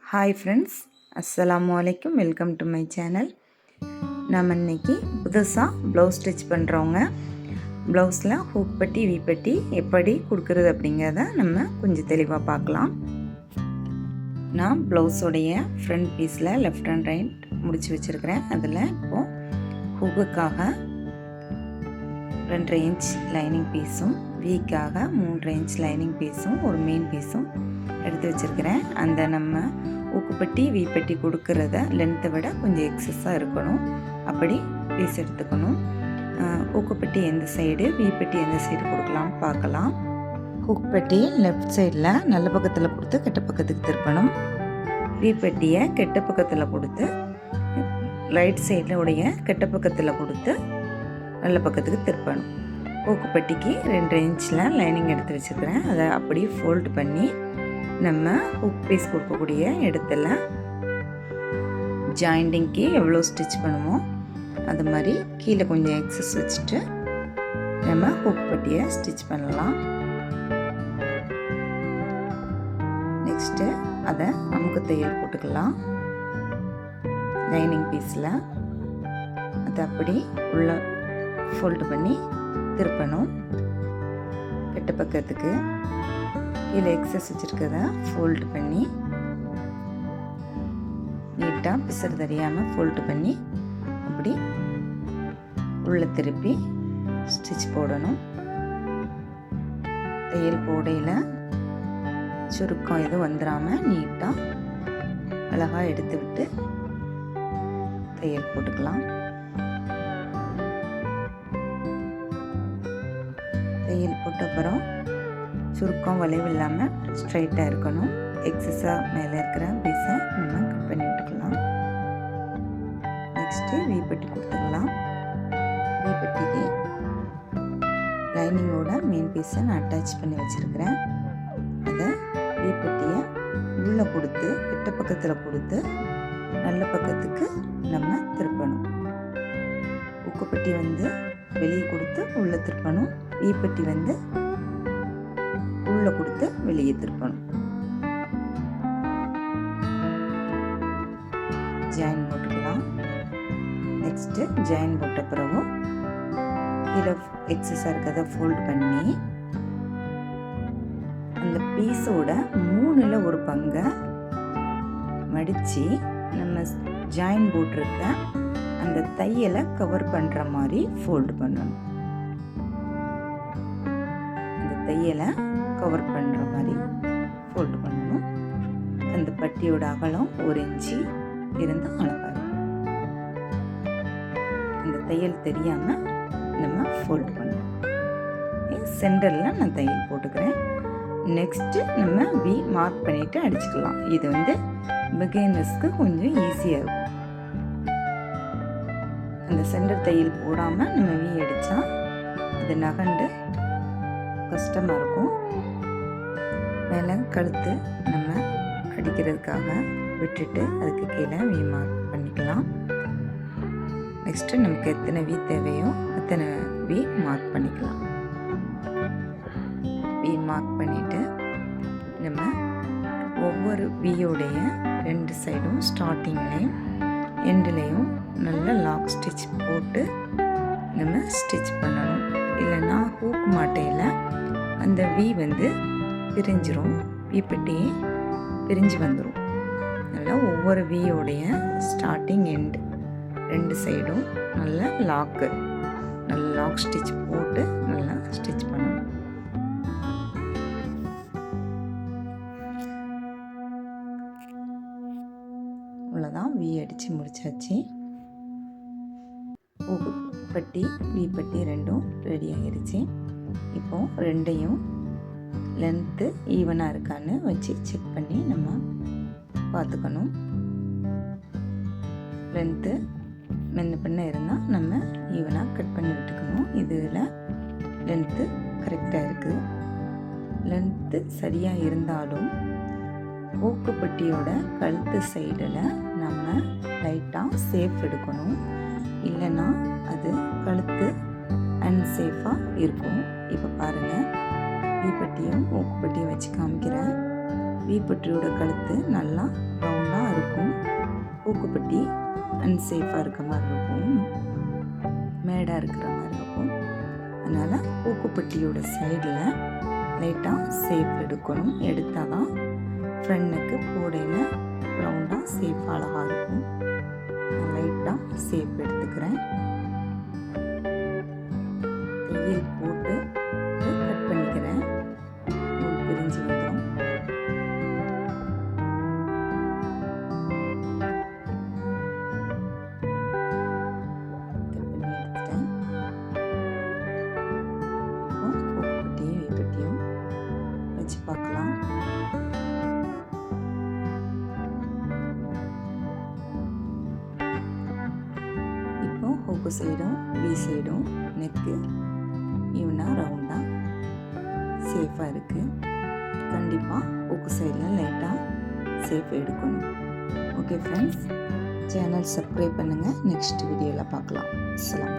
Hi friends, அஸ்ஸலாமு அலைக்கும். Welcome to my channel. நம்ம இன்றைக்கி புதுசாக ப்ளவுஸ் ஸ்டிச் பண்ணுறவங்க ப்ளவுஸில் ஹூக் பட்டி வீப்பட்டி எப்படி கொடுக்குறது அப்படிங்கிறத நம்ம கொஞ்சம் தெளிவாக பார்க்கலாம். நான் ப்ளவுஸோடைய ஃப்ரண்ட் பீஸில் லெஃப்ட் அண்ட் ரைட் முடித்து வச்சுருக்கிறேன். அதில் இப்போது ஹூக்குக்காக 2.5 இன்ச் லைனிங் பீஸும் வீக்காக 3.5 இன்ச் லைனிங் பீஸும் ஒரு மெயின் பீஸும் எடுத்து வச்சுருக்கிறேன். அந்த நம்ம ஊக்குப்பட்டி வீப்பட்டி கொடுக்குறத லென்த்தை விட கொஞ்சம் எக்ஸஸாக இருக்கணும், அப்படி பீஸ் எடுத்துக்கணும். ஊக்குப்பட்டி எந்த சைடு வீப்பட்டி எந்த சைடு கொடுக்கலாம் பார்க்கலாம். ஹூக்பட்டி லெஃப்ட் சைடில் நல்ல பக்கத்தில் கொடுத்து கெட்ட பக்கத்துக்கு திருப்பணும். வீப்பட்டியை கெட்ட பக்கத்தில் கொடுத்து ரைட் சைடில் உடைய கெட்ட பக்கத்தில் கொடுத்து நல்ல பக்கத்துக்கு திருப்பணும். ஊக்குப்பட்டிக்கு 2 இன்ச்சில் லைனிங் எடுத்து வச்சுக்கிறேன். அதை அப்படியே ஃபோல்டு பண்ணி நம்ம ஹூக் பீஸ் கொடுக்கக்கூடிய இடத்துல ஜாயிண்டிங்க்கு எவ்வளோ ஸ்டிச் பண்ணுமோ அது மாதிரி கீழே கொஞ்சம் எக்ஸஸ் வச்சுட்டு நம்ம ஹூக் பட்டியை ஸ்டிச் பண்ணலாம். நெக்ஸ்ட்டு அதை அமுக்கு தையல் போட்டுக்கலாம். லைனிங் பீஸில் அதை அப்படி உள்ள ஃபோல்டு பண்ணி திருப்பணும். கெட்ட பக்கத்துக்கு கீழே எக்ஸஸ் வச்சுருக்கத ஃபோல்டு பண்ணி நீட்டாக பிசறு தெரியாமல் ஃபோல்டு பண்ணி அப்படி உள்ளே திருப்பி ஸ்டிச் போடணும். தையல் போடையில் சுருக்கம் எதுவும் வந்துடாமல் நீட்டாக அழகாக எடுத்து விட்டு தையல் போட்டுக்கலாம். தையல் போட்ட அப்புறம் சுருக்கம் வளைவு இல்லாமல் ஸ்ட்ரைட்டாக இருக்கணும். எக்ஸஸாக மேலே இருக்கிற பீஸை நம்ம கட் பண்ணி விட்டுக்கலாம். நெக்ஸ்ட்டு வீப்பட்டி கொடுத்துக்கலாம். வீப்பட்டிக்கு லைனிங்கோட மெயின் பீஸை நான் அட்டாச் பண்ணி வச்சுருக்கிறேன். அதை வீப்பட்டியை உள்ளே கொடுத்து கெட்ட பக்கத்தில் கொடுத்து நல்ல பக்கத்துக்கு நம்ம திருப்பணும். உக்குப்பட்டி வந்து வெளியே கொடுத்து உள்ளே திருப்பணும். வீப்பட்டி வந்து உள்ளே கொடுத்து வெளியே திருப்பணும். ஜாயின் போட்டுக்கலாம். நெக்ஸ்ட்டு ஜாயின் போட்ட பிறகு கீழே எக்ஸஸாக இருக்கிறத ஃபோல்ட் பண்ணி அந்த பீஸோட 3ல் ஒரு பங்கை மடித்து நம்ம ஜாயின் போட்டிருக்க அந்த தையலை கவர் பண்ணுற மாதிரி ஃபோல்டு பண்ணணும். அந்த தையலை கவர் பண்ணுற மாதிரி ஃபோல்டு பண்ணணும். அந்த பட்டியோட அகலம் 1 இன்ச்சு இருந்து அழகாக இருக்கும். அந்த தையல் தெரியாமல் நம்ம ஃபோல்டு பண்ணணும். சென்டரில் நான் தையல் போட்டுக்கிறேன். நெக்ஸ்ட்டு நம்ம வி மார்க் பண்ணிவிட்டு அடிச்சுக்கலாம். இது வந்து பிகினர்ஸ்க்கு கொஞ்சம் ஈஸியாக இருக்கும். அந்த சென்டர் தையல் போடாமல் நம்ம வி அடித்தா அது நகண்டு கஷ்டமாக இருக்கும். மேலே கழுத்து நம்ம அடிக்கிறதுக்காக விட்டுட்டு அதுக்கு கீழே வி மார்க் பண்ணிக்கலாம். நெக்ஸ்ட்டு நமக்கு எத்தனை வி தேவையோ அத்தனை வி மார்க் பண்ணிக்கலாம். வி மார்க் பண்ணிவிட்டு நம்ம ஒவ்வொரு வியோடைய 2 சைடும் ஸ்டார்டிங்லேயும் எண்டுலேயும் நல்ல லாக் ஸ்டிச் போட்டு நம்ம ஸ்டிச் பண்ணணும். இல்லைன்னா ஹூக் மாட்டையில் அந்த வி வந்து பிரிஞ்சிரும். வீப்பட்டியே பிரிஞ்சு வந்துடும். நல்லா ஒவ்வொரு வியோடைய ஸ்டார்டிங் எண்டு 2 சைடும் நல்லா லாக் ஸ்டிச் போட்டு நல்லா ஸ்டிச் பண்ணணும். அவ்வளோதான், வி அடித்து முடிச்சாச்சு. பட்டி வீப்பட்டி 2ம் ரெடி ஆகிடுச்சு. இப்போது 2யும் லென்த்து ஈவனாக இருக்கான்னு வச்சு செக் பண்ணி நம்ம பார்த்துக்கணும். லென்த்து முன்ன பின்ன இருந்தால் நம்ம ஈவனாக கட் பண்ணி விட்டுக்கணும். இதில் லென்த்து கரெக்டாக இருக்குது. லென்த்து சரியாக இருந்தாலும் ஊக்குப்பட்டியோட கழுத்து சைடில் நம்ம லைட்டாக சேஃப் எடுக்கணும். இல்லைன்னா அது கழுத்து அன்சேஃபாக இருக்கும். இப்போ பாருங்கள், வீப்பட்டியும் ஊக்குப்பட்டியும் வச்சு காமிக்கிறேன். வீப்பட்டியோட கழுத்து நல்லா ரவுண்ட் ஊக்குப்பட்டி அன்சேஃபாக இருக்க மாதிரி இருக்கும், மேடாக இருக்கிற மாதிரி இருக்கும். அதனால் ஊக்குப்பட்டியோட சைடில் லைட்டாக சேஃப் எடுக்கணும். எடுத்தால் தான் ஃப்ரெண்டுக்கு போடையில் ரவுண்டாக சேஃப் அழகாக இருக்கும். லைட்டாக சேஃப் எடுத்துக்கிறேன். தையல் போட்டு கட் பண்ணிக்கிறேன். நூல் பிரிஞ்சு வந்துடும். கட் பண்ணி எடுத்துட்டேன். இப்போ ஊக்குப்பட்டியும் வீப்பட்டியும் வச்சு பார்க்கலாம். இப்போ ஹூக்கு சைடும் வி சைடும் நெக்கு ஈவனாக ரவுண்டாக சேஃபாக இருக்குது. கண்டிப்பாக ஹூக்கு சைடில் லைட்டாக சேஃப் எடுக்கணும். ஓகே ஃப்ரெண்ட்ஸ், சேனல் சப்ஸ்கிரைப் பண்ணுங்கள். நெக்ஸ்ட் வீடியோவில் பார்க்கலாம். அஸ்ஸலாம்.